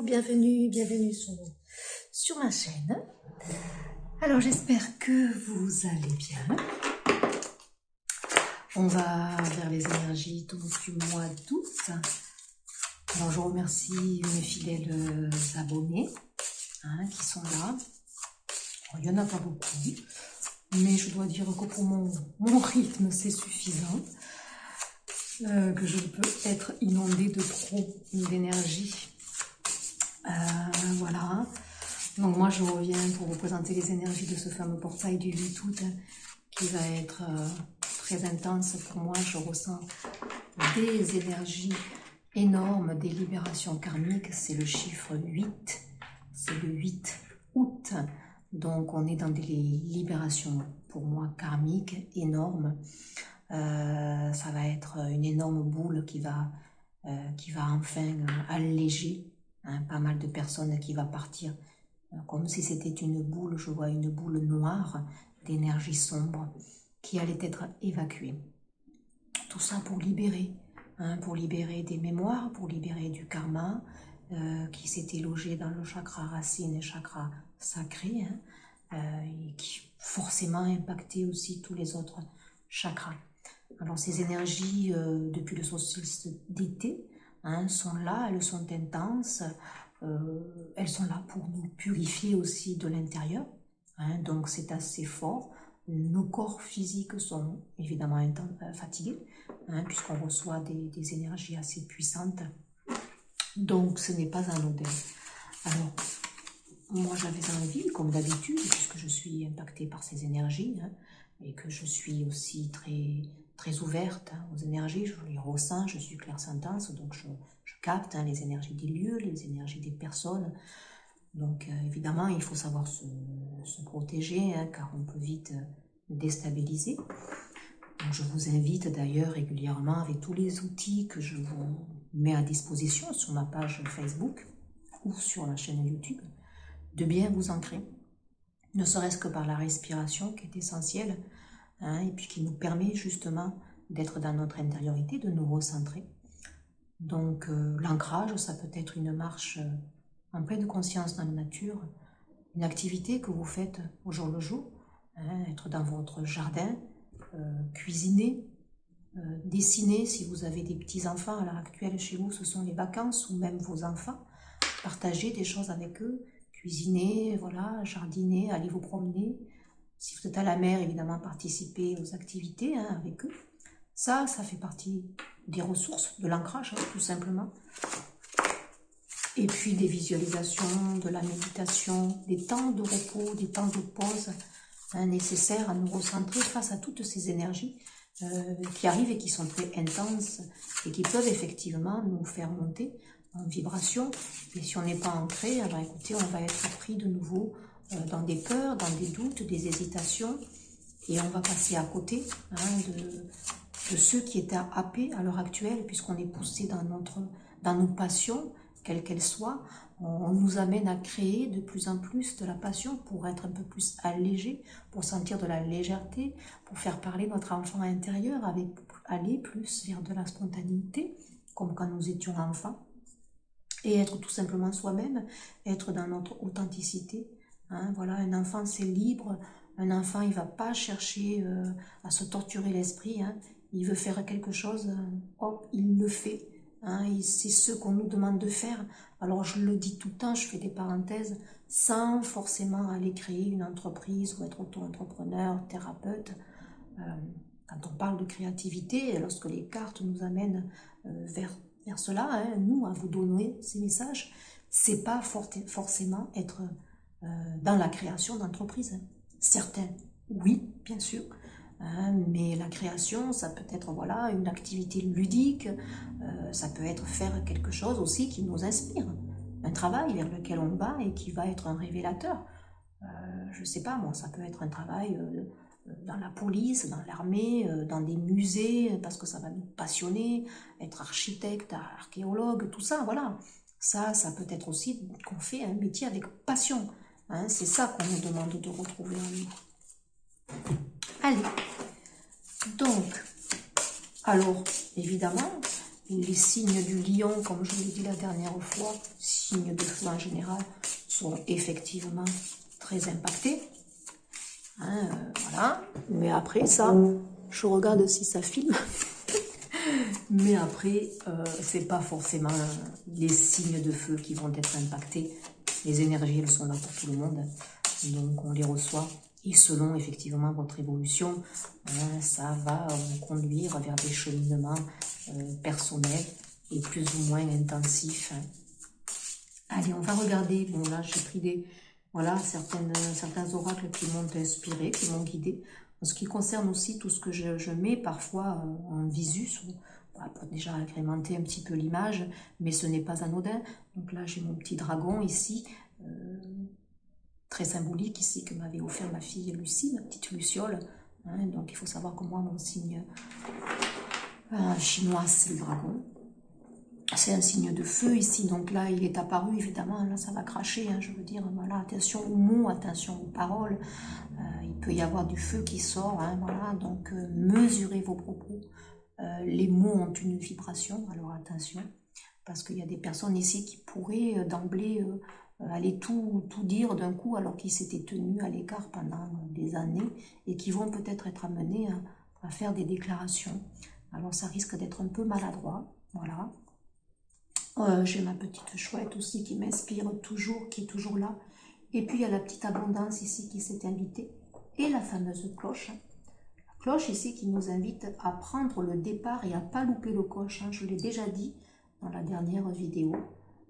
bienvenue sur ma chaîne. Alors j'espère que vous allez bien. On va vers les énergies donc, du mois d'août. Alors je remercie mes fidèles abonnés qui sont là. Alors, il n'y en a pas beaucoup, mais je dois dire que pour mon rythme c'est suffisant. Que je peux être inondée de trop d'énergie. Voilà. Donc moi je reviens pour vous présenter les énergies de ce fameux portail du 8 août qui va être très intense pour moi. Je ressens des énergies énormes, des libérations karmiques. C'est le chiffre 8, c'est le 8 août. Donc on est dans des libérations pour moi karmiques énormes. Ça va être une énorme boule qui va enfin alléger pas mal de personnes, qui va partir comme si c'était une boule. Je vois une boule noire d'énergie sombre qui allait être évacuée. Tout ça pour libérer des mémoires, pour libérer du karma qui s'était logé dans le chakra racine et chakra sacré, et qui forcément impactait aussi tous les autres chakras. Alors ces énergies, depuis le solstice d'été, sont là, elles sont intenses, elles sont là pour nous purifier aussi de l'intérieur, donc c'est assez fort. Nos corps physiques sont évidemment fatigués, puisqu'on reçoit des énergies assez puissantes, donc ce n'est pas anodin. Alors, moi j'avais envie, comme d'habitude, puisque je suis impactée par ces énergies, et que je suis aussi très ouverte aux énergies, je les ressens, je suis clairsentence, donc je capte les énergies des lieux, les énergies des personnes. Donc évidemment, il faut savoir se protéger, car on peut vite déstabiliser. Donc, je vous invite d'ailleurs régulièrement, avec tous les outils que je vous mets à disposition sur ma page Facebook ou sur la chaîne YouTube, de bien vous ancrer, ne serait-ce que par la respiration qui est essentielle, et puis qui nous permet justement d'être dans notre intériorité, de nous recentrer. Donc l'ancrage, ça peut être une marche en pleine conscience dans la nature, une activité que vous faites au jour le jour, être dans votre jardin, cuisiner, dessiner si vous avez des petits-enfants. À l'heure actuelle chez vous, ce sont les vacances, ou même vos enfants, partager des choses avec eux, cuisiner, voilà, jardiner, aller vous promener. Si vous êtes à la mer, évidemment, participez aux activités avec eux. Ça fait partie des ressources, de l'ancrage, tout simplement. Et puis des visualisations, de la méditation, des temps de repos, des temps de pause nécessaires à nous recentrer face à toutes ces énergies qui arrivent et qui sont très intenses et qui peuvent effectivement nous faire monter en vibration. Et si on n'est pas ancré, alors écoutez, on va être pris de nouveau dans des peurs, dans des doutes, des hésitations, et on va passer à côté de ceux qui étaient happés à l'heure actuelle, puisqu'on est poussé dans nos passions, quelles qu'elles soient. On nous amène à créer de plus en plus de la passion pour être un peu plus allégé, pour sentir de la légèreté, pour faire parler notre enfant intérieur, aller plus vers de la spontanéité, comme quand nous étions enfants, et être tout simplement soi-même, être dans notre authenticité. Voilà, un enfant c'est libre, un enfant il va pas chercher à se torturer l'esprit, il veut faire quelque chose, hop, il le fait, c'est ce qu'on nous demande de faire. Alors je le dis tout le temps, je fais des parenthèses, sans forcément aller créer une entreprise ou être auto-entrepreneur, thérapeute. Quand on parle de créativité, lorsque les cartes nous amènent vers cela, nous, à vous donner ces messages, c'est pas forcément être dans la création d'entreprise. Certains, oui, bien sûr, mais la création, ça peut être voilà, une activité ludique, ça peut être faire quelque chose aussi qui nous inspire, un travail vers lequel on va et qui va être un révélateur. Je sais pas, moi, ça peut être un travail dans la police, dans l'armée, dans des musées, parce que ça va nous passionner, être architecte, archéologue, tout ça, voilà. Ça peut être aussi qu'on fait un métier avec passion. C'est ça qu'on nous demande de retrouver en nous. Allez, donc, alors, évidemment, les signes du lion, comme je l'ai dit la dernière fois, si signes de feu en général sont effectivement très impactés. Hein, voilà. Mais après ça, je regarde si ça filme. Mais après, c'est pas forcément les signes de feu qui vont être impactés. Les énergies, elles sont là pour tout le monde. Donc on les reçoit. Et selon effectivement votre évolution, ça va vous conduire vers des cheminements personnels et plus ou moins intensifs. Allez, on va regarder. Bon là, j'ai pris voilà, certains oracles qui m'ont inspiré, qui m'ont guidé. En ce qui concerne aussi tout ce que je mets parfois en visu, pour déjà agrémenter un petit peu l'image, mais ce n'est pas anodin. Donc là, j'ai mon petit dragon ici, très symbolique ici, que m'avait offert ma fille Lucie, ma petite Luciole. Hein, donc il faut savoir que moi, mon signe chinois, c'est le dragon. C'est un signe de feu ici, donc là il est apparu, évidemment, là ça va cracher, hein, je veux dire, voilà, attention aux mots, attention aux paroles, il peut y avoir du feu qui sort, hein, voilà, donc mesurez vos propos, les mots ont une vibration, alors attention, parce qu'il y a des personnes ici qui pourraient d'emblée aller tout dire d'un coup, alors qu'ils s'étaient tenus à l'écart pendant des années, et qui vont peut-être être amenés à faire des déclarations, alors ça risque d'être un peu maladroit, voilà. J'ai ma petite chouette aussi qui m'inspire toujours, qui est toujours là. Et puis il y a la petite abondance ici qui s'est invitée. Et la fameuse cloche. La cloche ici qui nous invite à prendre le départ et à ne pas louper le coche. Hein. Je l'ai déjà dit dans la dernière vidéo.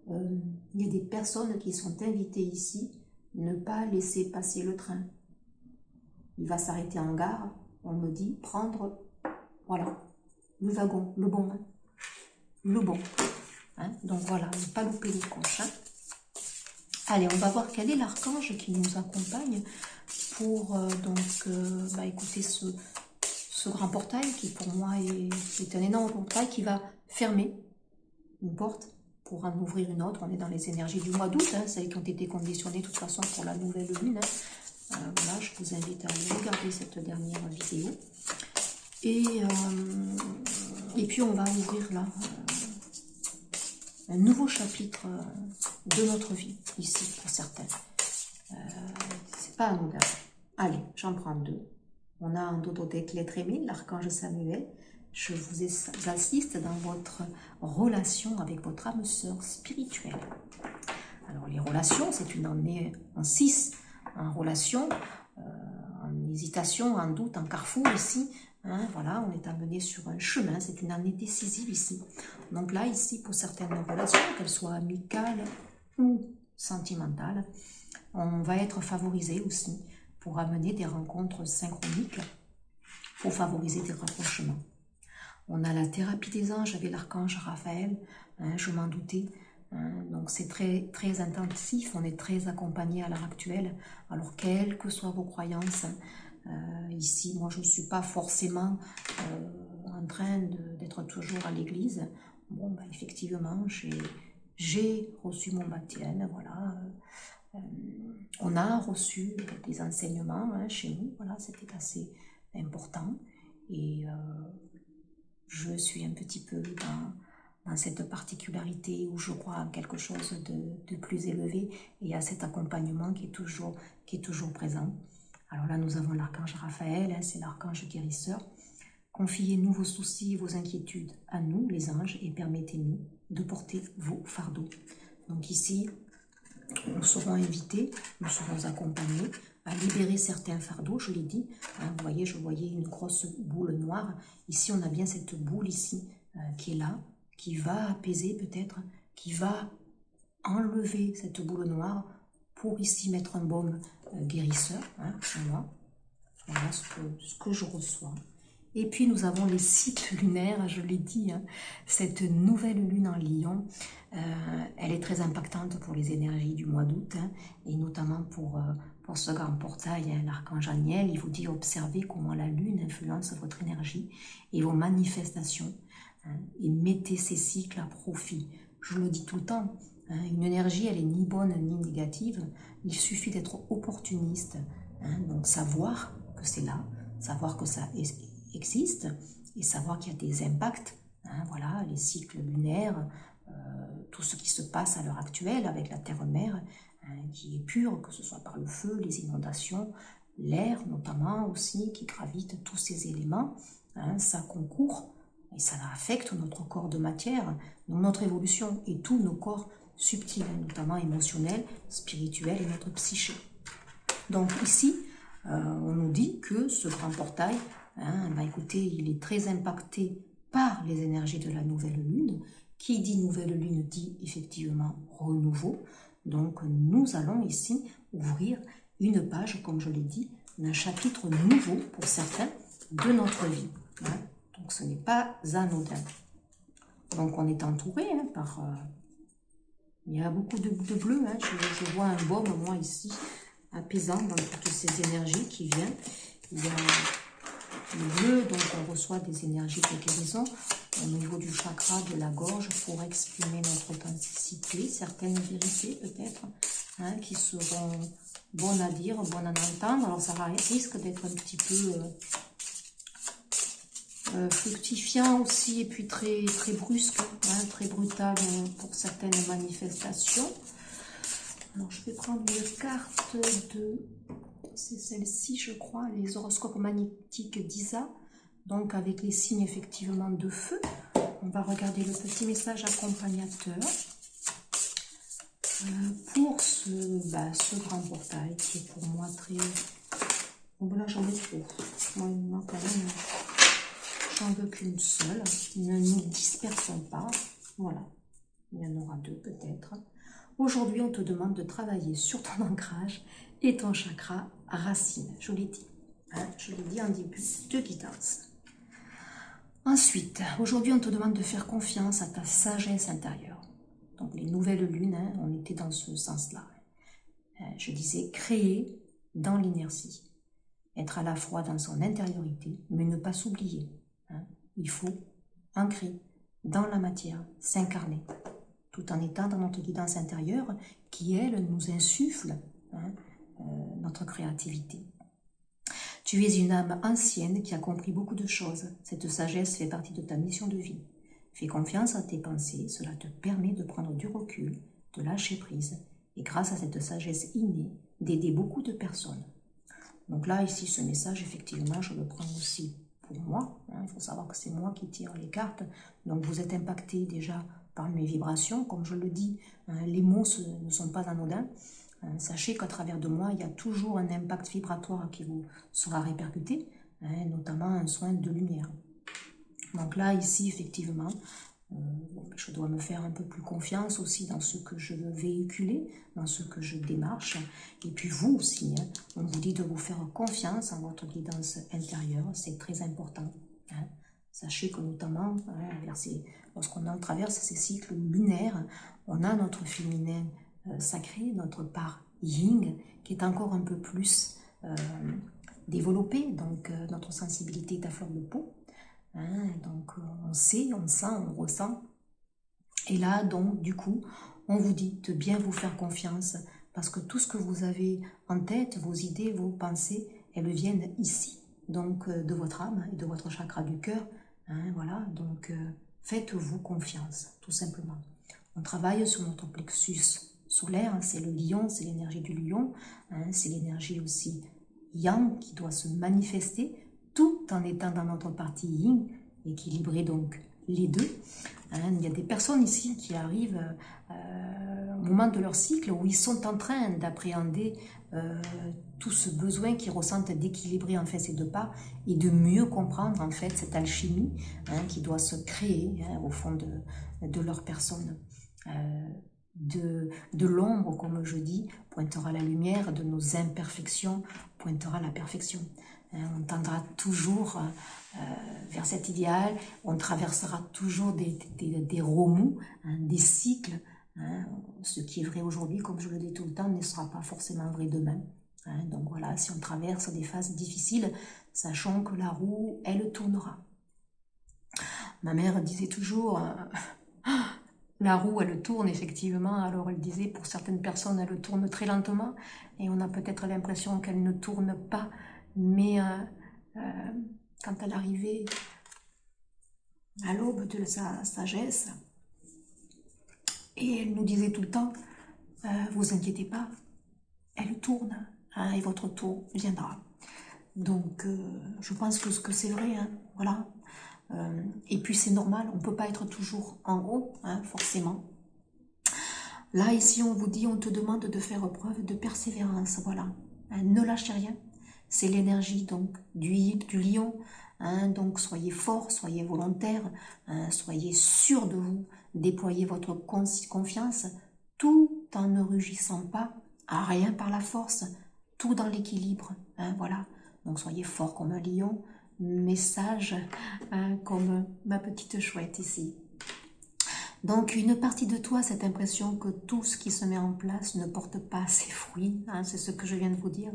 Il y a des personnes qui sont invitées ici. Ne pas laisser passer le train. Il va s'arrêter en gare. On me dit prendre, voilà, le wagon, le bon. Hein. Le bon. Hein, donc voilà, ne pas louper les coches. Hein. Allez, on va voir quel est l'archange qui nous accompagne pour écouter ce grand portail qui pour moi est un énorme portail qui va fermer une porte pour en ouvrir une autre. On est dans les énergies du mois d'août, hein, celles qui ont été conditionnées de toute façon pour la nouvelle lune. Hein. Voilà, je vous invite à aller regarder cette dernière vidéo. Et puis on va ouvrir là... un nouveau chapitre de notre vie, ici, pour certains. C'est pas anodin. Allez, j'en prends deux. On a un dododèque lettre aimée, l'archange Samuel. Je vous assiste dans votre relation avec votre âme sœur spirituelle. Alors, les relations, c'est une année en 6, en relation, en hésitation, en doute, en carrefour ici. Hein, voilà, on est amené sur un chemin, c'est une année décisive ici. Donc là, ici, pour certaines relations, qu'elles soient amicales ou sentimentales, on va être favorisé aussi pour amener des rencontres synchroniques, pour favoriser des rapprochements. On a la thérapie des anges avec l'archange Raphaël, hein, je m'en doutais. Donc c'est très, très intensif, on est très accompagné à l'heure actuelle. Alors quelles que soient vos croyances, ici, moi je ne suis pas forcément en train d'être toujours à l'église. Bon, ben, effectivement, j'ai reçu mon baptême, voilà. On a reçu des enseignements hein, chez nous, voilà, c'était assez important. Et je suis un petit peu dans cette particularité où je crois en quelque chose de plus élevé et à cet accompagnement qui est toujours présent. Alors là, nous avons l'archange Raphaël, hein, c'est l'archange guérisseur. Confiez-nous vos soucis et vos inquiétudes à nous, les anges, et permettez-nous de porter vos fardeaux. Donc ici, nous serons invités, nous serons accompagnés à libérer certains fardeaux, je l'ai dit. Hein, vous voyez, je voyais une grosse boule noire. Ici, on a bien cette boule ici qui est là, qui va apaiser peut-être, qui va enlever cette boule noire pour ici mettre un baume guérisseur hein, sur moi. Voilà ce que je reçois. Et puis nous avons les cycles lunaires, je l'ai dit, hein, cette nouvelle lune en Lion, elle est très impactante pour les énergies du mois d'août, hein, et notamment pour ce grand portail, hein, l'archange Aniel, il vous dit observez comment la lune influence votre énergie et vos manifestations, hein, et mettez ces cycles à profit. Je le dis tout le temps, hein, une énergie elle est ni bonne ni négative, il suffit d'être opportuniste, hein, donc savoir que c'est là, savoir que ça existe et savoir qu'il y a des impacts, hein, voilà, les cycles lunaires, tout ce qui se passe à l'heure actuelle avec la terre-mère, qui est pure, que ce soit par le feu, les inondations, l'air notamment aussi, qui gravite, tous ces éléments, ça concourt et ça affecte notre corps de matière, notre évolution et tous nos corps subtils, notamment émotionnels, spirituels et notre psyché. Donc ici, on nous dit que ce grand portail, écoutez, il est très impacté par les énergies de la nouvelle lune. Qui dit nouvelle lune dit effectivement renouveau. Donc nous allons ici ouvrir une page, comme je l'ai dit, d'un chapitre nouveau pour certains de notre vie. Donc ce n'est pas anodin. Donc on est entouré par... il y a beaucoup de bleu, je vois un baume, moi, ici, apaisant dans toutes ces énergies qui viennent. Il y a le bleu, donc on reçoit des énergies de guérison au niveau du chakra de la gorge pour exprimer notre authenticité, certaines vérités peut-être, qui seront bonnes à dire, bonnes à entendre. Alors ça risque d'être un petit peu fructifiant aussi, et puis très brusque, très brutal pour certaines manifestations. Alors je vais prendre une carte de, c'est celle-ci je crois, les horoscopes magnétiques d'Isa, donc avec les signes effectivement de feu. On va regarder le petit message accompagnateur pour ce grand portail qui est pour moi très... Bon là j'en ai trop, moi quand même j'en veux qu'une seule, ne nous dispersons pas, voilà, il y en aura deux peut-être. Aujourd'hui, on te demande de travailler sur ton ancrage et ton chakra racine. Je l'ai dit. Je l'ai dit en début de guidance. Ensuite, aujourd'hui, on te demande de faire confiance à ta sagesse intérieure. Donc, les nouvelles lunes, on était dans ce sens-là. Je disais créer dans l'inertie. Être à la fois dans son intériorité, mais ne pas s'oublier. Il faut ancrer dans la matière, s'incarner, tout en étant dans notre guidance intérieure qui, elle, nous insuffle notre créativité. Tu es une âme ancienne qui a compris beaucoup de choses. Cette sagesse fait partie de ta mission de vie. Fais confiance à tes pensées, cela te permet de prendre du recul, de lâcher prise, et grâce à cette sagesse innée, d'aider beaucoup de personnes. Donc là, ici, ce message, effectivement, je le prends aussi pour moi. Il faut savoir que c'est moi qui tire les cartes. Donc vous êtes impacté déjà par mes vibrations. Comme je le dis, les mots ne sont pas anodins. Sachez qu'à travers de moi, il y a toujours un impact vibratoire qui vous sera répercuté, notamment un soin de lumière. Donc là, ici, effectivement, je dois me faire un peu plus confiance aussi dans ce que je veux véhiculer, dans ce que je démarche. Et puis vous aussi, on vous dit de vous faire confiance en votre guidance intérieure, c'est très important. Sachez que notamment, lorsqu'on traverse ces cycles lunaires, on a notre féminin sacré, notre part yin, qui est encore un peu plus développée, donc notre sensibilité est à fleur de peau. Donc on sait, on sent, on ressent. Et là, donc, du coup, on vous dit de bien vous faire confiance parce que tout ce que vous avez en tête, vos idées, vos pensées, elles viennent ici, donc de votre âme et de votre chakra du cœur. Voilà, donc faites-vous confiance, tout simplement. On travaille sur notre plexus solaire, c'est le lion, c'est l'énergie du lion, c'est l'énergie aussi yang qui doit se manifester tout en étant dans notre partie yin, équilibrer donc les deux. Il y a des personnes ici qui arrivent au moment de leur cycle où ils sont en train d'appréhender tout ce besoin qu'ils ressentent d'équilibrer en fait ces deux parts et de mieux comprendre en fait cette alchimie qui doit se créer au fond de leur personne. De l'ombre, comme je dis, pointera la lumière, de nos imperfections pointera la perfection. On tendra toujours vers cet idéal, on traversera toujours des remous, des cycles. Ce qui est vrai aujourd'hui, comme je le dis tout le temps, ne sera pas forcément vrai demain. Donc voilà, si on traverse des phases difficiles, sachons que la roue, elle tournera. Ma mère disait toujours... la roue, elle tourne effectivement, alors elle disait pour certaines personnes, elle tourne très lentement et on a peut-être l'impression qu'elle ne tourne pas, mais quand elle arrivait à l'aube de sa sagesse, Et elle nous disait tout le temps, vous inquiétez pas, elle tourne, hein, et votre tour viendra. Donc, je pense que c'est vrai, hein, voilà. Et puis c'est normal, on ne peut pas être toujours en haut, hein, forcément. Là, ici, on vous dit, on te demande de faire preuve de persévérance, voilà. Hein, ne lâchez rien. C'est l'énergie donc du lion. Hein, donc soyez fort, soyez volontaire, hein, soyez sûr de vous, déployez votre confiance, tout en ne rugissant pas à rien par la force, tout dans l'équilibre. Hein, voilà. Donc soyez fort comme un lion, mais sage, hein, comme ma petite chouette ici. Donc une partie de toi a cette impression que tout ce qui se met en place ne porte pas ses fruits, hein, c'est ce que je viens de vous dire.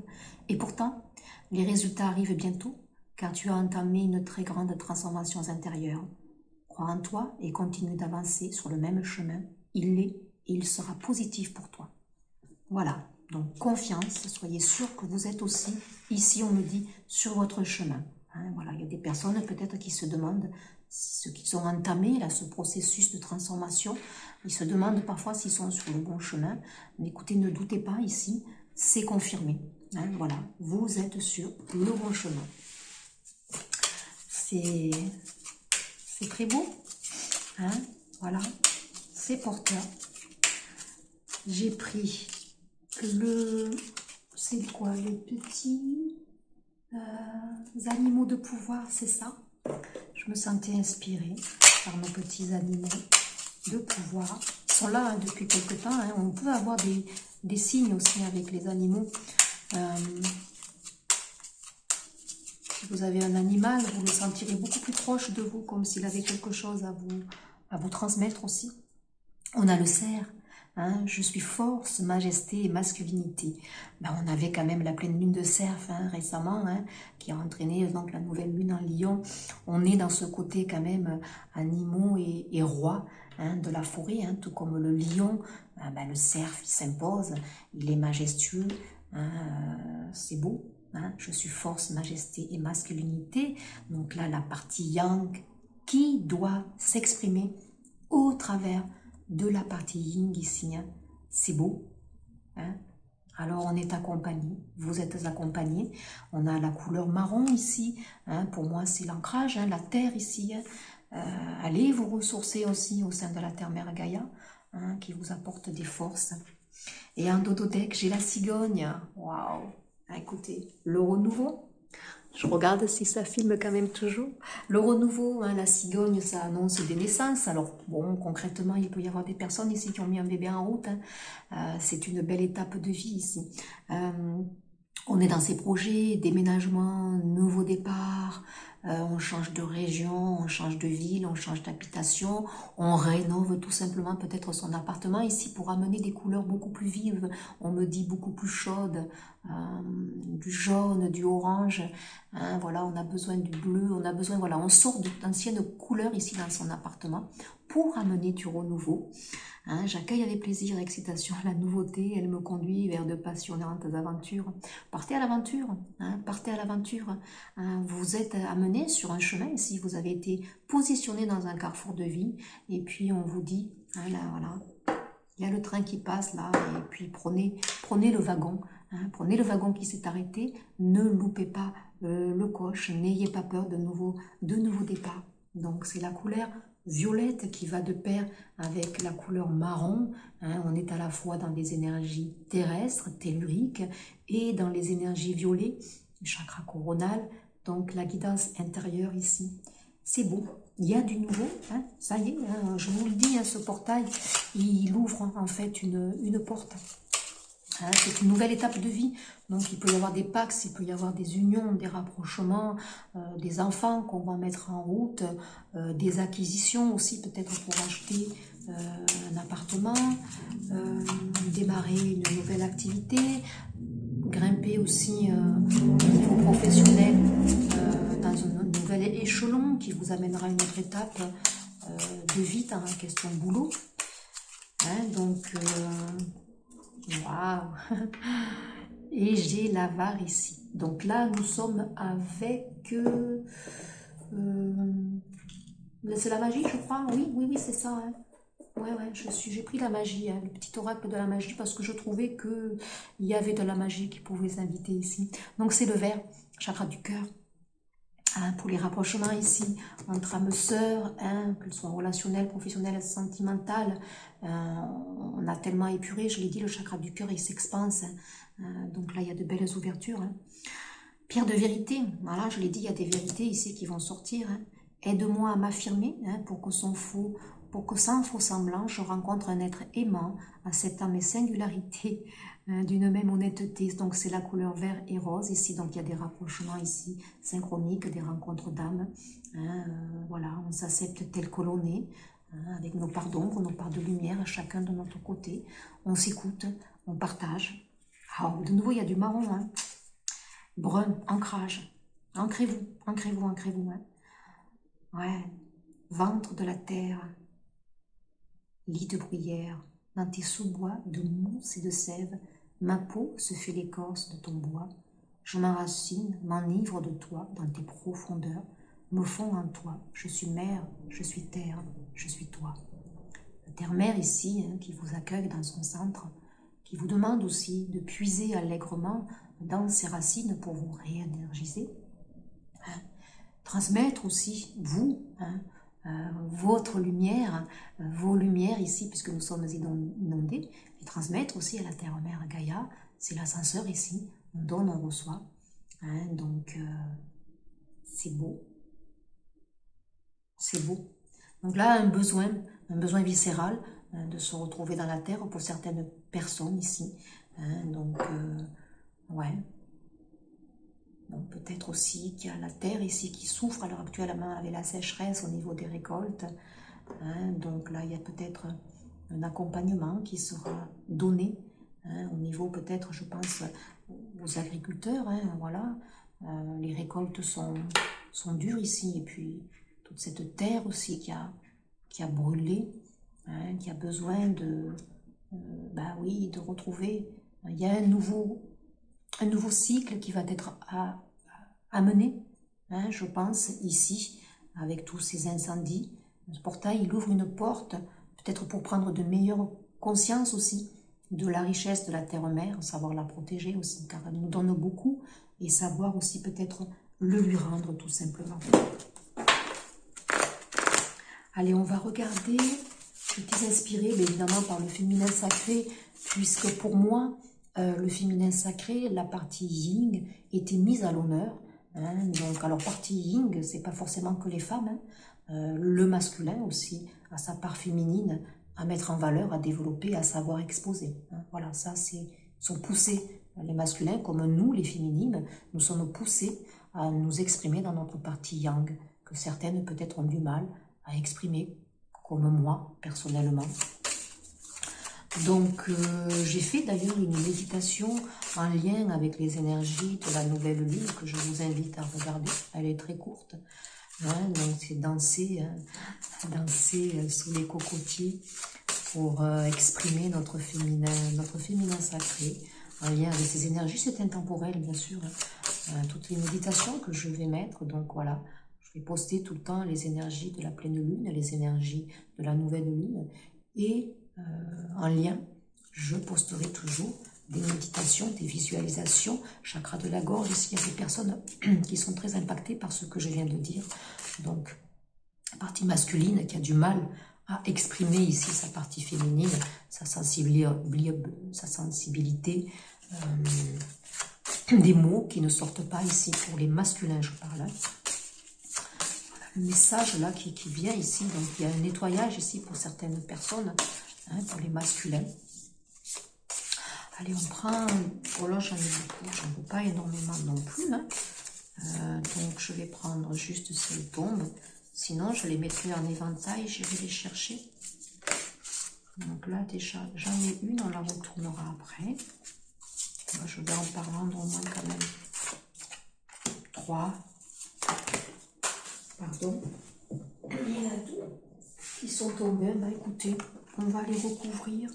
Et pourtant, les résultats arrivent bientôt, car tu as entamé une très grande transformation intérieure. Crois en toi et continue d'avancer sur le même chemin. Il l'est et il sera positif pour toi. Voilà, donc confiance, soyez sûr que vous êtes aussi, ici on me dit, sur votre chemin. Hein, voilà, il y a des personnes peut-être qui se demandent ce qu'ils ont entamé, là, ce processus de transformation. Ils se demandent parfois s'ils sont sur le bon chemin. Mais écoutez, ne doutez pas, ici, c'est confirmé. Hein, voilà, vous êtes sur le bon chemin. C'est très beau. Hein, voilà, c'est porteur. J'ai pris c'est quoi, les petits animaux de pouvoir, c'est ça. Je me sentais inspirée par nos petits animaux de pouvoir. Ils sont là, hein, depuis quelque temps. Hein. On peut avoir des signes aussi avec les animaux. Si vous avez un animal, vous le sentirez beaucoup plus proche de vous, comme s'il avait quelque chose à vous transmettre aussi. On a le cerf. Hein, je suis force, majesté et masculinité. Ben, on avait quand même la pleine lune de cerf, hein, récemment, hein, qui a entraîné donc la nouvelle lune en lion. On est dans ce côté quand même animaux et rois, hein, de la forêt, hein, tout comme le lion. Ben, le cerf il s'impose, il est majestueux, hein, c'est beau. Hein, je suis force, majesté et masculinité. Donc là, la partie yang qui doit s'exprimer au travers de la partie yin ici, hein. C'est beau. Hein. Alors on est accompagné, vous êtes accompagné. On a la couleur marron ici. Hein. Pour moi c'est l'ancrage, hein, la terre ici. Hein. Allez vous ressourcer aussi au sein de la terre-mère Gaïa, hein, qui vous apporte des forces. Et en dododeck, j'ai la cigogne. Waouh. Écoutez, le renouveau. Je regarde si ça filme quand même toujours. Le renouveau, hein, la cigogne, ça annonce des naissances. Alors, bon, concrètement, il peut y avoir des personnes ici qui ont mis un bébé en route. Hein. C'est une belle étape de vie ici. On est dans ces projets, déménagement, nouveau départ, on change de région, on change de ville, on change d'habitation, on rénove tout simplement peut-être son appartement ici pour amener des couleurs beaucoup plus vives, on me dit beaucoup plus chaudes, du jaune, du orange, hein, voilà, on a besoin du bleu, on a besoin, voilà, on sort d'anciennes couleurs ici dans son appartement pour amener du renouveau. Hein, j'accueille avec plaisir et excitation la nouveauté, elle me conduit vers de passionnantes aventures. Partez à l'aventure, hein, partez à l'aventure. Hein, vous êtes amené sur un chemin ici, vous avez été positionné dans un carrefour de vie, et puis on vous dit, hein, là, voilà, il y a le train qui passe là, et puis prenez le wagon, hein, prenez le wagon qui s'est arrêté, ne loupez pas le coche, n'ayez pas peur de nouveaux départs. Donc c'est la couleur violette qui va de pair avec la couleur marron. Hein, on est à la fois dans des énergies terrestres, telluriques, et dans les énergies violettes, le chakra coronal, donc la guidance intérieure ici. C'est beau, il y a du nouveau, hein, ça y est, hein, je vous le dis, hein, ce portail, il ouvre en fait une porte. Hein, c'est une nouvelle étape de vie, donc il peut y avoir des pax, il peut y avoir des unions, des rapprochements, des enfants qu'on va mettre en route, des acquisitions aussi, peut-être pour acheter un appartement, démarrer une nouvelle activité, grimper aussi au niveau professionnel dans un nouvel échelon qui vous amènera à une autre étape de vie dans la question de boulot. Hein, donc, waouh. Et j'ai l'avare ici. Donc là, nous sommes avec... c'est la magie, je crois. Oui, c'est ça. Hein. ouais, j'ai pris la magie, hein, le petit oracle de la magie, parce que je trouvais qu'il y avait de la magie qui pouvait s'inviter ici. Donc c'est le vert, chakra du cœur. Hein, pour les rapprochements ici, entre âmes sœurs, hein, qu'elles soient relationnelles, professionnelles, sentimentales, on a tellement épuré, je l'ai dit, le chakra du cœur, il s'expanse. Hein, donc là, il y a de belles ouvertures. Hein. Pierre de vérité, voilà, je l'ai dit, il y a des vérités ici qui vont sortir. Hein. Aide-moi à m'affirmer hein, pour que sans faux semblant, je rencontre un être aimant à cette âme et singularité d'une même honnêteté. Donc c'est la couleur vert et rose ici, donc il y a des rapprochements ici synchroniques, des rencontres d'âmes. Hein, voilà, on s'accepte tel que l'on est, hein, avec nos parts d'ombre, nos parts de lumière, chacun de notre côté. On s'écoute, on partage. Ah, de nouveau, il y a du marron, hein. Brun, ancrage. Ancrez-vous, ancrez-vous, ancrez-vous. Hein. Ouais, ventre de la terre, lit de bruyère, dans tes sous-bois de mousse et de sève, ma peau se fait l'écorce de ton bois. Je m'enracine, m'enivre de toi dans tes profondeurs, me fonds en toi. Je suis mer, je suis terre, je suis toi. La terre-mère ici, hein, qui vous accueille dans son centre, qui vous demande aussi de puiser allègrement dans ses racines pour vous réénergiser. Hein. Transmettre aussi, vous, hein, votre lumière, vos lumières ici, puisque nous sommes inondés, et transmettre aussi à la terre-mère Gaïa, c'est l'ascenseur ici, on donne, on reçoit. Hein, donc, c'est beau. C'est beau. Donc là, un besoin viscéral de se retrouver dans la terre pour certaines personnes ici. Hein, donc, ouais. Donc peut-être aussi qu'il y a la terre ici qui souffre à l'heure actuellement avec la sécheresse au niveau des récoltes. Hein, donc là, il y a peut-être un accompagnement qui sera donné hein, au niveau peut-être, je pense, aux agriculteurs. Hein, voilà, les récoltes sont dures ici et puis toute cette terre aussi qui a brûlé, hein, qui a besoin de, bah oui, de retrouver. Il y a un nouveau cycle qui va être amené, hein, je pense, ici, avec tous ces incendies. Ce portail, il ouvre une porte, peut-être pour prendre de meilleures consciences aussi de la richesse de la terre-mère, savoir la protéger aussi, car elle nous donne beaucoup, et savoir aussi peut-être le lui rendre tout simplement. Allez, on va regarder, j'étais inspirée évidemment par le féminin sacré, puisque pour moi, le féminin sacré, la partie yin, était mise à l'honneur. Hein, donc, alors, partie yin, c'est pas forcément que les femmes, hein, le masculin aussi a sa part féminine à mettre en valeur, à développer, à savoir exposer. Hein, voilà, ça, sont poussés, les masculins, comme nous, les féminines, nous sommes poussés à nous exprimer dans notre partie yang, que certaines peut-être ont du mal à exprimer, comme moi, personnellement. Donc, j'ai fait d'ailleurs une méditation en lien avec les énergies de la nouvelle lune que je vous invite à regarder. Elle est très courte. Hein, donc, c'est danser sous les cocotiers pour exprimer notre féminin sacré en lien avec ces énergies. C'est intemporel, bien sûr. Hein, toutes les méditations que je vais mettre, donc voilà. Je vais poster tout le temps les énergies de la pleine lune, les énergies de la nouvelle lune. Et en lien, je posterai toujours des méditations, des visualisations, chakra de la gorge. Ici, il y a des personnes qui sont très impactées par ce que je viens de dire. Donc, la partie masculine qui a du mal à exprimer ici sa partie féminine, sa sensibilité des mots qui ne sortent pas ici. Pour les masculins, je parle. Le message là qui vient ici, donc il y a un nettoyage ici pour certaines personnes, hein, pour les masculins. Allez, on prend, oh là j'en ai beaucoup, j'en veux pas énormément non plus, hein. Donc je vais prendre juste ces tombes, sinon je les mettrai en éventail, je vais les chercher. Donc là déjà, j'en ai une, on la retournera après. Moi, je vais en prendre au moins quand même 3. Pardon. Il y en a 2 qui sont tombés. Bah écoutez, on va les recouvrir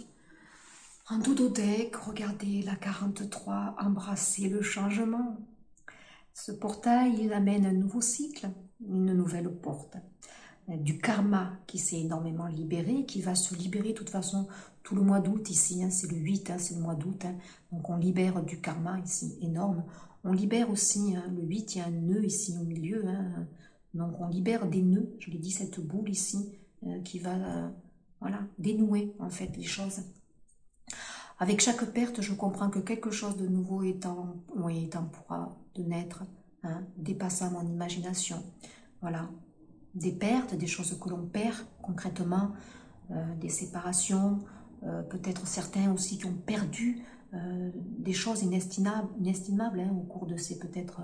en doudodec. Regardez la 43, embrasser le changement. Ce portail, il amène un nouveau cycle, une nouvelle porte. du karma qui s'est énormément libéré, qui va se libérer de toute façon tout le mois d'août ici, hein, c'est le 8, hein, c'est le mois d'août, hein, donc on libère du karma ici, énorme. On libère aussi, hein, le 8, il y a un nœud ici au milieu, hein, donc on libère des nœuds, je l'ai dit, cette boule ici, qui va voilà, dénouer en fait les choses. Avec chaque perte, je comprends que quelque chose de nouveau est en proie de naître, hein, dépassant mon imagination. Voilà, des pertes, des choses que l'on perd concrètement, des séparations, peut-être certains aussi qui ont perdu des choses inestimables hein, au cours de ces peut-être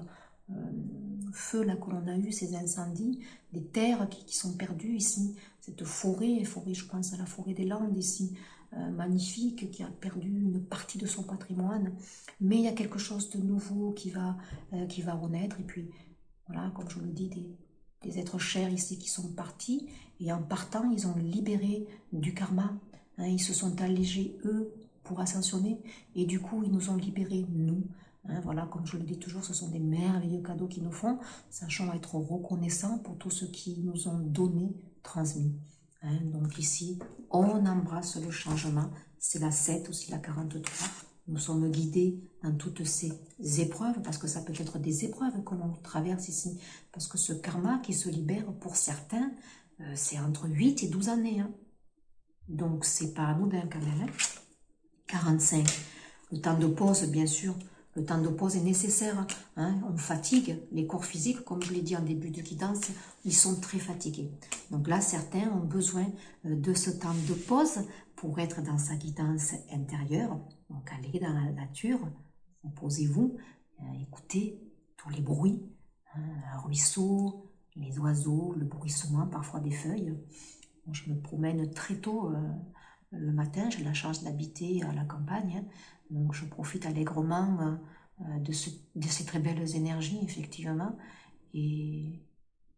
feux là que l'on a eu, ces incendies, des terres qui sont perdues ici, cette forêt, je pense à la forêt des Landes ici, magnifique, qui a perdu une partie de son patrimoine, mais il y a quelque chose de nouveau qui va renaître, et puis voilà, comme je vous le dis, des êtres chers ici qui sont partis, et en partant, ils ont libéré du karma, hein, ils se sont allégés, eux, pour ascensionner, et du coup, ils nous ont libérés, nous. Hein, voilà, comme je le dis toujours, ce sont des merveilleux cadeaux qu'ils nous font, sachant être reconnaissants pour tout ce qu'ils nous ont donné, transmis. Hein, donc ici, on embrasse le changement, c'est la 7, aussi la 43. Nous sommes guidés dans toutes ces épreuves, parce que ça peut être des épreuves que l'on traverse ici, parce que ce karma qui se libère, pour certains, c'est entre 8 et 12 années. Hein. Donc, c'est pas anodin quand même. Hein. 45. Le temps de pause, bien sûr, le temps de pause est nécessaire. Hein. On fatigue les corps physiques, comme je l'ai dit en début de guidance, ils sont très fatigués. Donc là, certains ont besoin de ce temps de pause pour être dans sa guidance intérieure. Donc, allez dans la nature, posez-vous, écoutez tous les bruits, hein, un ruisseau, les oiseaux, le bruissement parfois des feuilles. Je me promène très tôt le matin, j'ai la chance d'habiter à la campagne, hein, donc je profite allègrement de ces très belles énergies, effectivement, et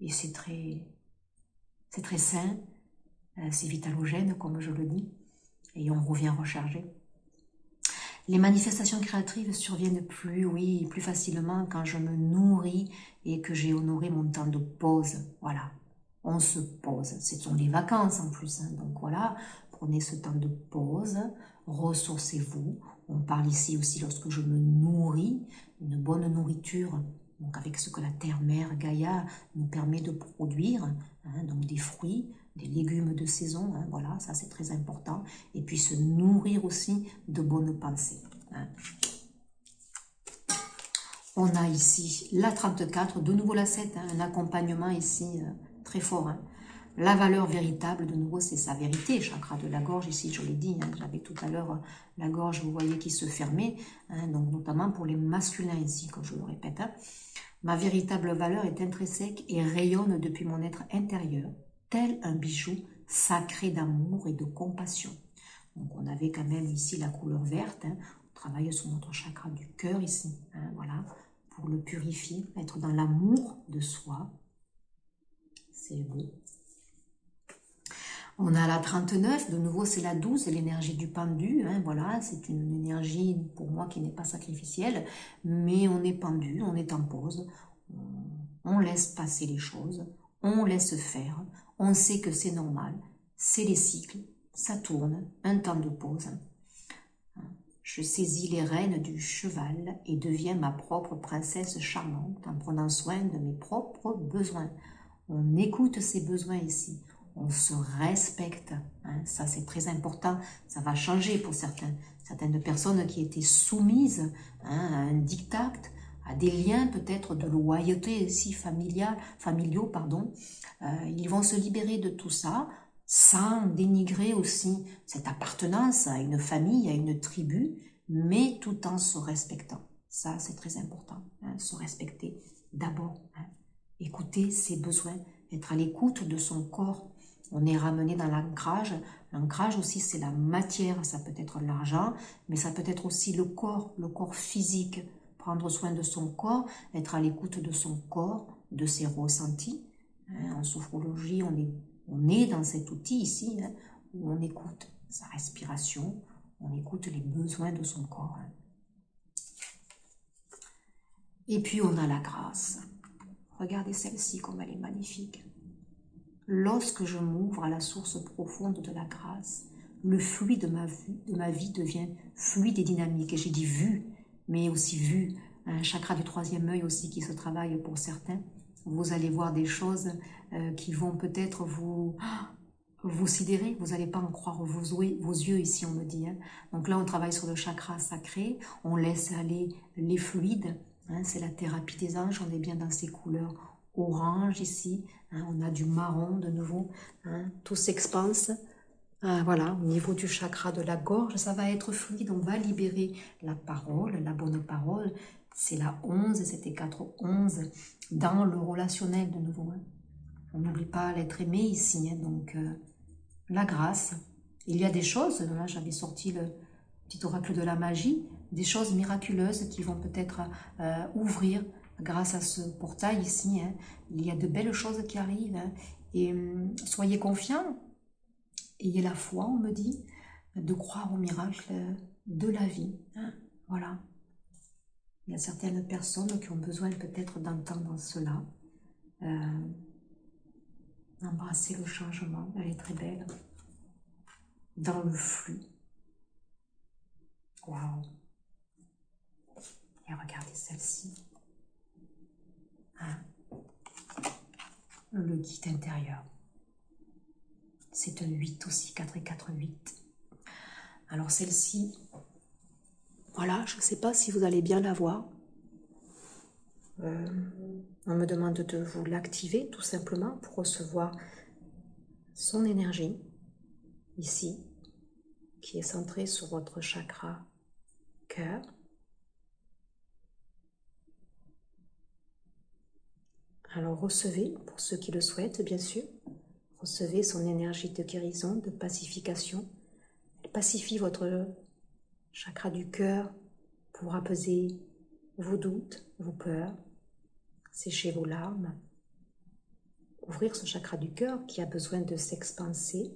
c'est très sain, c'est vitalogène, comme je le dis, et on revient rechargé. Les manifestations créatives surviennent plus facilement quand je me nourris et que j'ai honoré mon temps de pause. Voilà, on se pose. Ce sont les vacances en plus, hein. Donc voilà, prenez ce temps de pause, ressourcez-vous. On parle ici aussi lorsque je me nourris, une bonne nourriture, donc avec ce que la terre-mère Gaïa nous permet de produire, hein, donc des fruits, des légumes de saison, hein, voilà, ça c'est très important. Et puis se nourrir aussi de bonnes pensées. Hein. On a ici la 34, de nouveau la 7, hein, un accompagnement ici très fort. Hein. La valeur véritable, de nouveau, c'est sa vérité, chakra de la gorge, ici je l'ai dit, hein, j'avais tout à l'heure la gorge, vous voyez, qui se fermait, hein, donc notamment pour les masculins ici, comme je le répète. Hein. Ma véritable valeur est intrinsèque et rayonne depuis mon être intérieur, tel un bijou sacré d'amour et de compassion. Donc on avait quand même ici la couleur verte, hein. On travaille sur notre chakra du cœur ici, hein, voilà, pour le purifier, être dans l'amour de soi, c'est beau. On a la 39, de nouveau c'est la 12, c'est l'énergie du pendu, hein, voilà, c'est une énergie pour moi qui n'est pas sacrificielle, mais on est pendu, on est en pause, on laisse passer les choses, on laisse faire, on sait que c'est normal, c'est les cycles, ça tourne, un temps de pause. Je saisis les rênes du cheval et deviens ma propre princesse charmante en prenant soin de mes propres besoins. On écoute ses besoins ici, on se respecte, hein, ça c'est très important, ça va changer pour certaines personnes qui étaient soumises, hein, à un diktat, à des liens peut-être de loyauté ici familiaux, ils vont se libérer de tout ça, sans dénigrer aussi cette appartenance à une famille, à une tribu, mais tout en se respectant. Ça, c'est très important, hein, se respecter d'abord, hein, écouter ses besoins, être à l'écoute de son corps. On est ramené dans l'ancrage. L'ancrage aussi, c'est la matière, ça peut être l'argent, mais ça peut être aussi le corps physique. Prendre soin de son corps, être à l'écoute de son corps, de ses ressentis. Hein, en sophrologie, on est dans cet outil ici, hein, où on écoute sa respiration, on écoute les besoins de son corps. Hein. Et puis on a la grâce. Regardez celle-ci comme elle est magnifique. lorsque je m'ouvre à la source profonde de la grâce, le fluide de ma vie devient fluide et dynamique. Et j'ai dit vu, mais aussi vu, un chakra du troisième œil aussi qui se travaille pour certains. Vous allez voir des choses qui vont peut-être vous sidérer, vous n'allez pas en croire vos yeux ici, on me dit. Hein. Donc là, on travaille sur le chakra sacré, on laisse aller les fluides, hein, c'est la thérapie des anges, on est bien dans ces couleurs orange ici, hein, on a du marron de nouveau, hein, tout s'expanse. Voilà, au niveau du chakra de la gorge, ça va être fluide, on va libérer la parole, la bonne parole, c'est la 11, c'était 4-11, dans le relationnel de nouveau. Hein. On n'oublie pas l'être aimé ici, hein, donc la grâce. Il y a des choses, là j'avais sorti le petit oracle de la magie, des choses miraculeuses qui vont peut-être ouvrir grâce à ce portail ici. Hein. Il y a de belles choses qui arrivent, hein, et soyez confiants. Ayez la foi, on me dit, de croire au miracle de la vie. Hein, voilà. Il y a certaines personnes qui ont besoin peut-être d'entendre cela. Embrasser le changement, elle est très belle. Dans le flux. Waouh. Et regardez celle-ci. Hein, le guide intérieur. C'est un 8 aussi, 4 et 4, 8. Alors celle-ci, voilà, je ne sais pas si vous allez bien la voir. On me demande de vous l'activer tout simplement pour recevoir son énergie, ici, qui est centrée sur votre chakra cœur. Alors recevez, pour ceux qui le souhaitent bien sûr, recevez son énergie de guérison, de pacification. Elle pacifie votre chakra du cœur pour apaiser vos doutes, vos peurs, sécher vos larmes. Ouvrir ce chakra du cœur qui a besoin de s'expanser.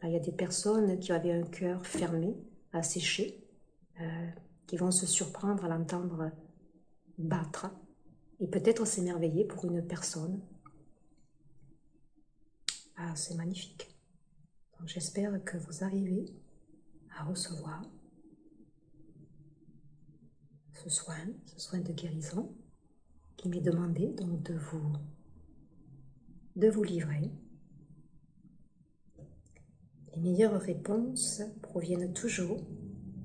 Là, il y a des personnes qui avaient un cœur fermé, asséché, qui vont se surprendre à l'entendre battre et peut-être s'émerveiller pour une personne. Ah, c'est magnifique. J'espère que vous arrivez à recevoir ce soin de guérison qui m'est demandé donc de vous livrer. Les meilleures réponses proviennent toujours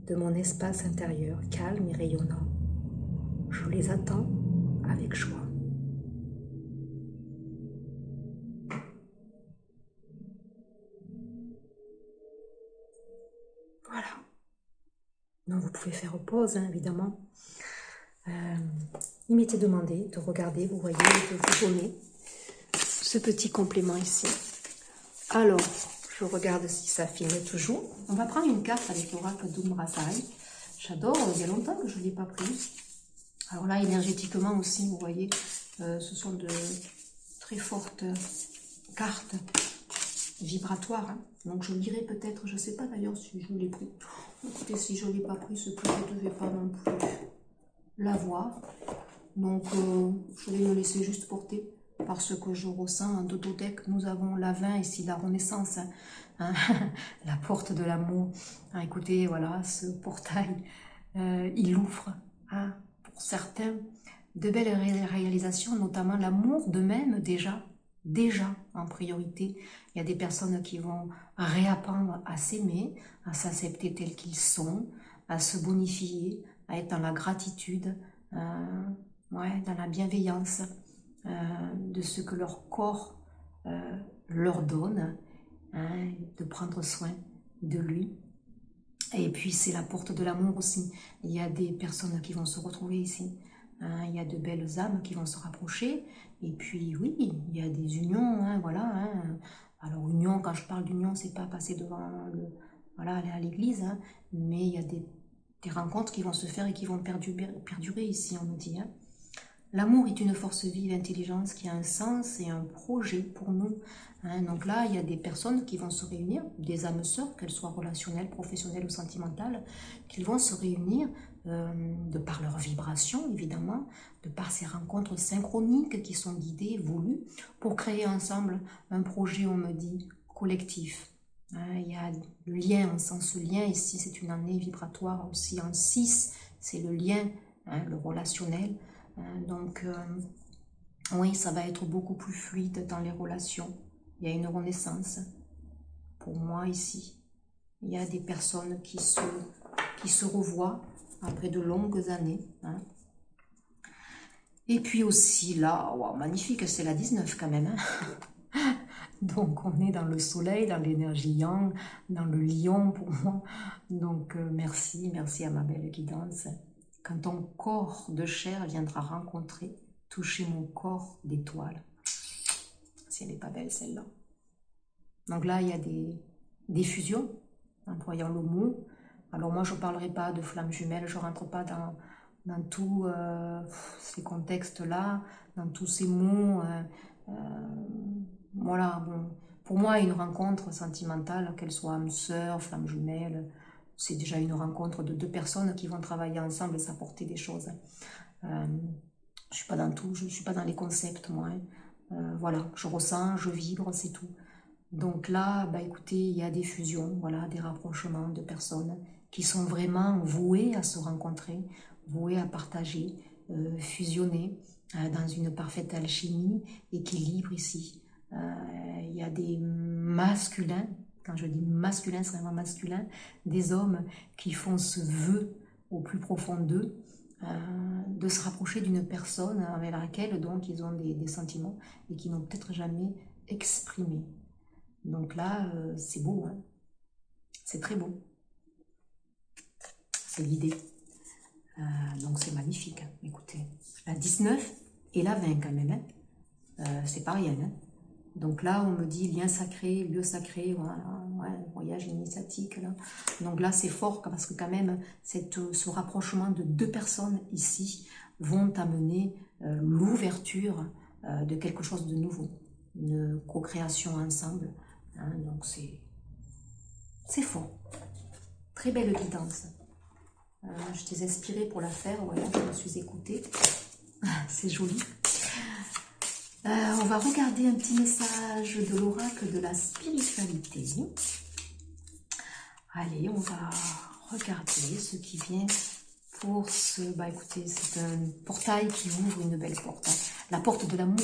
de mon espace intérieur calme et rayonnant. Je les attends avec joie. Voilà. Donc vous pouvez faire pause, hein, évidemment. Il m'était demandé de regarder, vous voyez, de vous donner ce petit complément ici. Alors, je regarde si ça filme toujours. On va prendre une carte avec l'oracle d'Umrasai. J'adore, il y a longtemps que je ne l'ai pas pris. Alors là, énergétiquement aussi, vous voyez, ce sont de très fortes cartes vibratoires. Hein. Donc je dirais peut-être, je ne sais pas d'ailleurs si je l'ai pris. Écoutez, si je ne l'ai pas pris, c'est que je ne devais pas non plus l'avoir. Donc je vais me laisser juste porter parce que je ressens un dodothèque. Nous avons la 20 ici, la renaissance, hein, la porte de l'amour. Hein, écoutez, voilà, ce portail, il ouvre hein, pour certains de belles réalisations, notamment l'amour d'eux-mêmes déjà en priorité. Il y a des personnes qui vont réapprendre à s'aimer, à s'accepter tels qu'ils sont, à se bonifier, à être dans la gratitude, dans la bienveillance de ce que leur corps leur donne, hein, de prendre soin de lui. Et puis c'est la porte de l'amour aussi. Il y a des personnes qui vont se retrouver ici. Hein, il y a de belles âmes qui vont se rapprocher. Et puis oui, il y a des unions, hein, voilà. Hein. Alors union, quand je parle d'union, c'est pas passer devant voilà, aller à l'église, hein, mais il y a des rencontres qui vont se faire et qui vont perdurer ici, on me dit. Hein. L'amour est une force vive, intelligence qui a un sens et un projet pour nous. Hein. Donc là, il y a des personnes qui vont se réunir, des âmes sœurs, qu'elles soient relationnelles, professionnelles ou sentimentales, qui vont se réunir de par leur vibration, évidemment, de par ces rencontres synchroniques qui sont guidées, voulues, pour créer ensemble un projet, on me dit, collectif. Il y a le lien, on sent ce lien ici, c'est une année vibratoire aussi en 6, c'est le lien, le relationnel. Donc, oui, ça va être beaucoup plus fluide dans les relations. Il y a une renaissance, pour moi ici. Il y a des personnes qui se revoient après de longues années. Et puis aussi là, wow, magnifique, c'est la 19 quand même. Donc on est dans le soleil, dans l'énergie yang, dans le lion pour moi. Donc merci à ma belle guidance. Quand ton corps de chair viendra rencontrer, toucher mon corps d'étoile. Si elle n'est pas belle celle-là. Donc là il y a des fusions, employant le mot. Alors moi je ne parlerai pas de flammes jumelles, je ne rentre pas dans tous ces contextes-là, dans tous ces mots. Voilà, bon. Pour moi, une rencontre sentimentale, qu'elle soit âme sœur, flamme jumelle, c'est déjà une rencontre de deux personnes qui vont travailler ensemble et s'apporter des choses. Je ne suis pas dans tout, je ne suis pas dans les concepts, moi. Voilà, je ressens, je vibre, c'est tout. Donc là, bah écoutez, il y a des fusions, voilà, des rapprochements de personnes qui sont vraiment vouées à se rencontrer, vouées à partager, fusionner dans une parfaite alchimie, équilibre ici. Il y a des masculins, quand je dis masculin, c'est vraiment masculin, des hommes qui font ce vœu au plus profond d'eux, de se rapprocher d'une personne avec laquelle donc ils ont des sentiments et qui n'ont peut-être jamais exprimé. Donc là, c'est beau, hein, c'est très beau, c'est l'idée. Donc c'est magnifique, hein. Écoutez, la 19 et la 20 quand même, hein. C'est pas rien, hein. Donc là, on me dit lien sacré, lieu sacré, voilà, ouais, voyage initiatique. Là. Donc là, c'est fort parce que quand même, ce rapprochement de deux personnes ici vont amener l'ouverture de quelque chose de nouveau, une co-création ensemble. Hein, donc c'est fort. Très belle guidance. Je t'ai inspirée pour la faire, voilà, je me suis écoutée. C'est joli. On va regarder un petit message de l'oracle de la spiritualité. Allez, on va regarder ce qui vient pour ce... Bah écoutez, c'est un portail qui ouvre une belle porte. La porte de l'amour.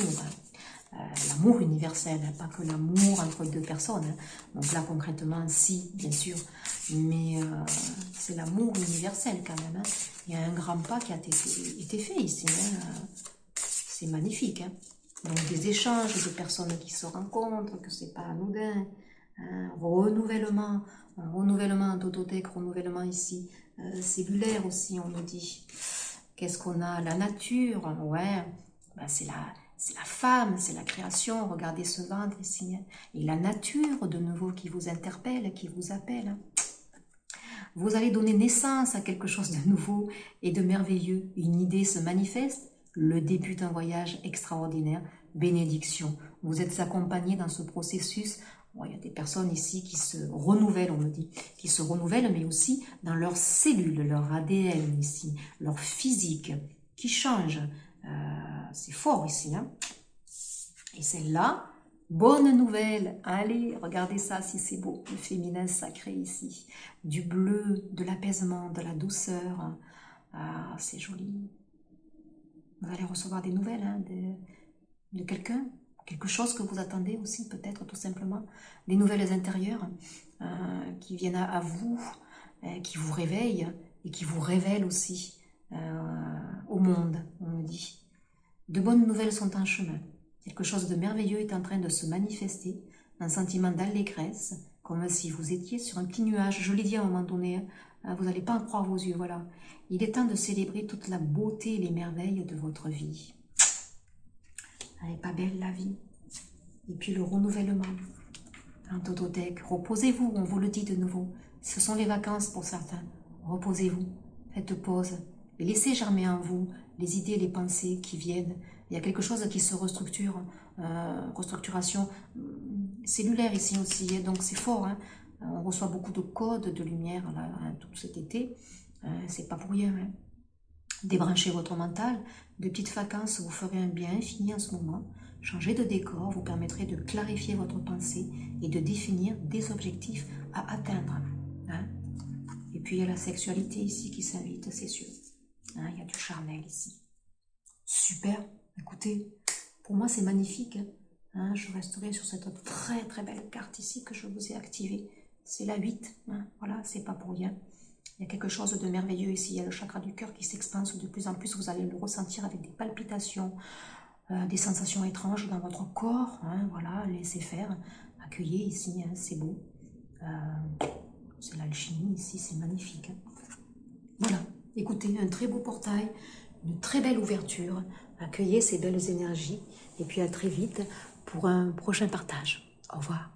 L'amour universel, pas que l'amour entre deux personnes. Donc là, concrètement, si, bien sûr. Mais c'est l'amour universel quand même. Il y a un grand pas qui a été fait ici. C'est magnifique. Donc des échanges de personnes qui se rencontrent, que c'est pas anodin, un renouvellement d'autothèque, renouvellement ici, cellulaire aussi, on nous dit. Qu'est-ce qu'on a? La nature, ouais, ben c'est la femme, c'est la création, regardez ce ventre ici, hein. Et la nature de nouveau qui vous interpelle, qui vous appelle. Vous allez donner naissance à quelque chose de nouveau et de merveilleux. Une idée se manifeste, le début d'un voyage extraordinaire, bénédiction. Vous êtes accompagné dans ce processus. Bon, il y a des personnes ici qui se renouvellent, on me dit, qui se renouvellent, mais aussi dans leurs cellules, leur ADN ici, leur physique, qui change. C'est fort ici, hein. Et celle-là, bonne nouvelle. Allez, regardez ça si c'est beau. Le féminin sacré ici. Du bleu, de l'apaisement, de la douceur. Ah, c'est joli. Vous allez recevoir des nouvelles, hein, de quelqu'un, quelque chose que vous attendez aussi, peut-être tout simplement, des nouvelles intérieures qui viennent à vous, qui vous réveillent et qui vous révèlent aussi au monde, on me dit. De bonnes nouvelles sont en chemin. Quelque chose de merveilleux est en train de se manifester, un sentiment d'allégresse, comme si vous étiez sur un petit nuage. Je l'ai dit à un moment donné, hein, vous n'allez pas en croire vos yeux, voilà. Il est temps de célébrer toute la beauté et les merveilles de votre vie. Elle n'est pas belle la vie. Et puis le renouvellement. En totothèque, reposez-vous, on vous le dit de nouveau. Ce sont les vacances pour certains. Reposez-vous, faites pause et laissez germer en vous les idées, les pensées qui viennent. Il y a quelque chose qui se restructure, restructuration cellulaire ici aussi, donc c'est fort. Hein. On reçoit beaucoup de codes de lumière là, hein, tout cet été. C'est pas pour rien. Hein. Débranchez votre mental. De petites vacances vous ferez un bien infini en ce moment. Changer de décor vous permettrait de clarifier votre pensée et de définir des objectifs à atteindre. Hein. Et puis il y a la sexualité ici qui s'invite, c'est sûr. Hein, il y a du charnel ici. Super, écoutez, pour moi c'est magnifique. Hein, je resterai sur cette très très belle carte ici que je vous ai activée. C'est la 8, hein, voilà, c'est pas pour rien. Il y a quelque chose de merveilleux ici, il y a le chakra du cœur qui s'expanse de plus en plus, vous allez le ressentir avec des palpitations, des sensations étranges dans votre corps, hein, voilà, laissez faire, accueillez ici, hein, c'est beau. C'est l'alchimie ici, c'est magnifique. Hein. Voilà, écoutez, un très beau portail, une très belle ouverture, accueillez ces belles énergies, et puis à très vite pour un prochain partage. Au revoir.